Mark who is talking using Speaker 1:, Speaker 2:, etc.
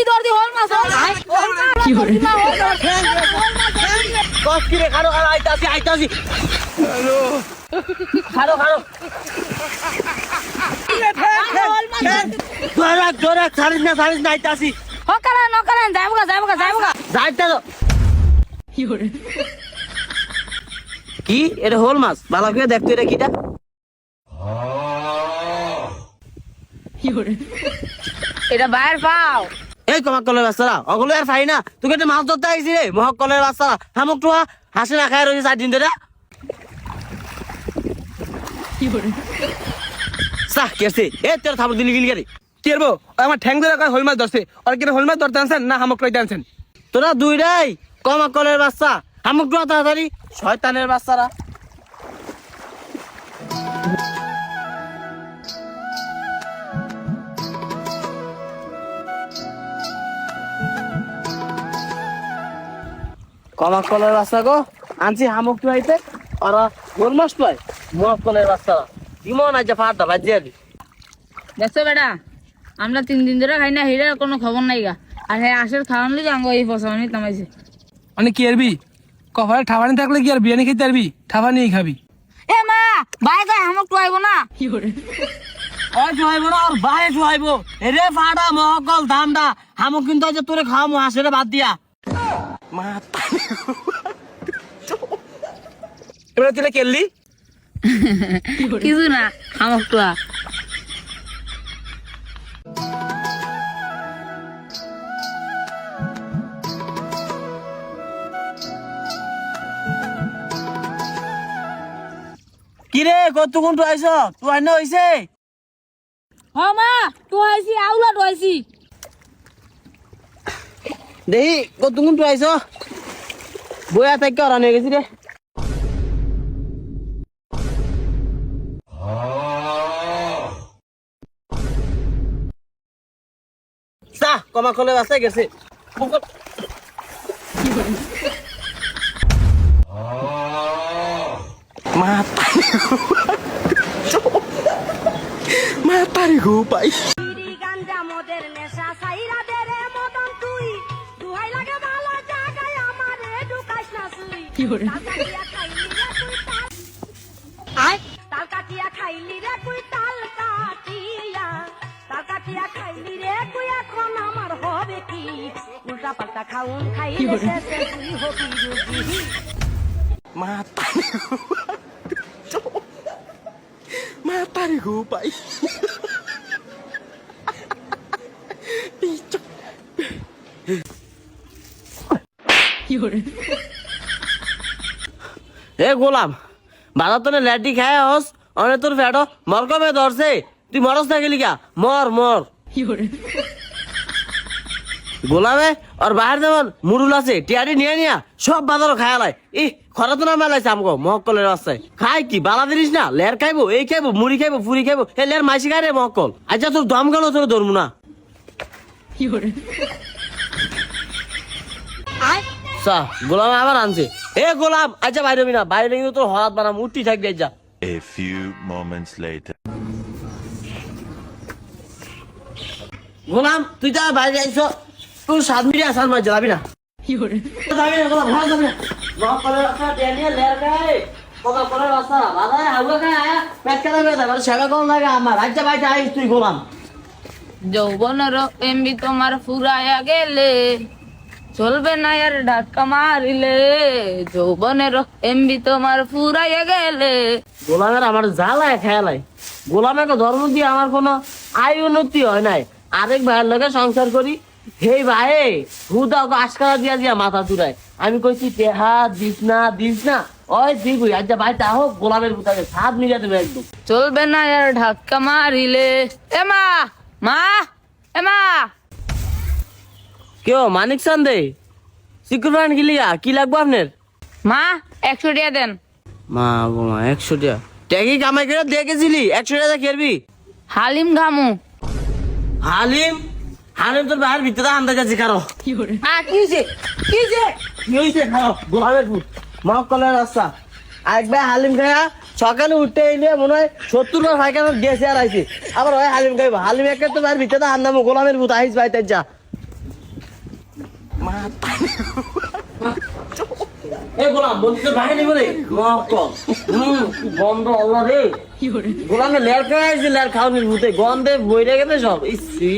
Speaker 1: দর্দি দর্দি হল মাছ কি করে
Speaker 2: কস কি রে খারো খারো আইতাছি হ্যালো খারো খারো জোরে ছাড়িস না আইতাছি
Speaker 1: হকারা নকারা যাইবগা
Speaker 2: যাইতা তো কি এটা হল মাছ ভালো করে দেখতো এটা কিটা
Speaker 1: এটা বাইরে পাও
Speaker 2: এই কমাক কলের বাচ্চারা ওগুলো আর পাই না তোকে একটা মাছ ধরতে আইছি রে মহক কলের বাচ্চারা হামুক টুয়া হাসি না খায় রয়েছে 4 দিন ধরে সাহ কেছে এ তোর থাবর দিলি গিলি গাড়ি
Speaker 3: কি করবো আমার ঠ্যাং ধরে হল মাছ ধরছে আর কি হল মাছ ধরতে আনছেন না হামক লইতে আনছেন
Speaker 2: তোরা দুইটাই কমাক কলের বাচ্চা হামুক টুয়া তাড়াতাড়ি শয়তানের বাচ্চারা কমাক কলের বাচ্চা গো আনছি হামুক টুয়াইতে ওরা গোল মাছ টুয়াই মহক কলের বাচ্চারা ইমন আজ ফাটা বাজিয়ে
Speaker 1: দেখছো বেটা আমরা 3 দিন ধরে খাই না হিরার কোনো খবর নাই গা আর হ্যাঁ আশের খাওয়ান লই আঙ্গ এই ফসানি তামাইছে
Speaker 3: মানে কি আরবি কপালে ঠাবানি থাকলে কি আর বিরিয়ানি খেতে পারবি ঠাবানিই খাবি
Speaker 1: এ মা বাই গায় হামক তো আইবো না
Speaker 2: ওই জুয়াইবো না আর ভাই জুয়াইবো রে ফাটা মহকল দামটা হামুক কিন্তু আজ তোরে খাওয়ামু হাসেরে বাদ দিয়া মা
Speaker 3: এবার তুই কেললি
Speaker 1: কিছু না হামক তো
Speaker 2: কিরে কতক্ষণ তো আইছ তুই আইন হইছে
Speaker 1: হ মা তো আইছি আউলা তো আইছি
Speaker 2: দেহি কতক্ষণ তো আইছ বয়া তাই করা নিয়ে গেছি রে সা কমা খোলে বাসে গেছে
Speaker 3: মাতারি গো পাই
Speaker 4: গাঞ্জা মদের নেশা সাইরা দে রে মদন তুই দুহাই লাগে ভালো জায়গায় আমারে ঢুকাইস না তুই তাল কাটিয়া খাইলি রে তুই তাল কাটিয়া খাইলি রে তুই এখন আমার হবে কি উল্টা পাল্টা খাউন খাইলে শেষে তুই হবি রুগী
Speaker 3: মাতারি গো পাই
Speaker 2: এ গোলাম বাজার তো ল্যাটি খায় হস অনেক তোর ফ্যাটো মর কবে ধরছে তুই মরস না গেলি কা মর গোলামে আর বাহির যেমন মুরুল আছে টিয়ারি নিয়ে নিয়া সব বাজারও খায়ালাই ই খরা তো না মেলাইছে আমগো মহকলের রাস্তায় খাই কি বালা দিস না লের খাইবো এই খাইবো মুড়ি খাইবো ফুরি খাইবো এ লের মাইসি খাই রে মহকল আচ্ছা তোর দম গেল তোর ধরবো না গোলাম আবার আনছে এ গোলাম আচ্ছা বাইরে হবি না বাইরে কিন্তু তোর হরাত বানাম উঠি থাকবি যা
Speaker 5: A few moments later.
Speaker 2: গোলাম তুই তো বাইরে আইছ তোর 7 মিনিট আসার মাঝে যাবি না যাবি না গোলাম ভালো যাবি না মহকলের রাস্তা টেনিয়ে লের খাই কথা করে রাস্তা বাজারে হাউয়া খায় পেট কাটা বেদা মানে সেবা কোন লাগে আমার আচ্ছা বাইরে আইস তুই গোলাম
Speaker 1: যৌবনের এমবি তোমার ফুরায়া গেলে চলবে না আর ধাক্কা মারিলে যৌবনের এমবি তোমার ফুরাইয়া গেলে
Speaker 2: গোলামের আমার জ্বালায় খেয়ালাই গোলামের ধর্ম দিয়ে আমার কোনো আয় উন্নতি হয় নাই আরেক ভাইয়ের লগে সংসার করি হেই ভাই হুদা আশকারা দিয়া মাথা চুরায় আমি কইছি টেহা দিস না ওই দিবই আচ্ছা ভাই তা হোক গোলামের ভুতাকে 7 মিনিট দেবে একদম
Speaker 1: চলবে না আর ধাক্কা মারিলে এ মা
Speaker 2: কেউ মানিক চান্দে সিকিউর গিলিয়া কি লাগবো আপনার
Speaker 1: মা 100 টাকা দেন
Speaker 2: মা 100 টাকা ট্যাগি কামাই করে দেখেছিলি 100 টাকা খেলবি
Speaker 1: হালিম ঘামু
Speaker 2: হালিম তোর বাহির ভিতরে আন্দাজ আছে কারো কি হয়েছে খাও গোলামের ফুট মহকলের রাস্তা একবার হালিম খায়া সকালে উঠতে এলে মনে হয় 70 বার ফাইকানো গেছে আর আইছে আবার ওই হালিম খাইবো হালিম একে তো বাহির ভিতরে আন্দামো গোলামের ফুট আইস ভাই তাই যা এ গোলাম বলতে বাহিনী বলে গন্ধ আল্লাহ রে গোলামে লেয়ার খাওয়াইছে লেয়ার খাওয়ানোর ভূতে গন্ধে বইরে গেছে সব ইসি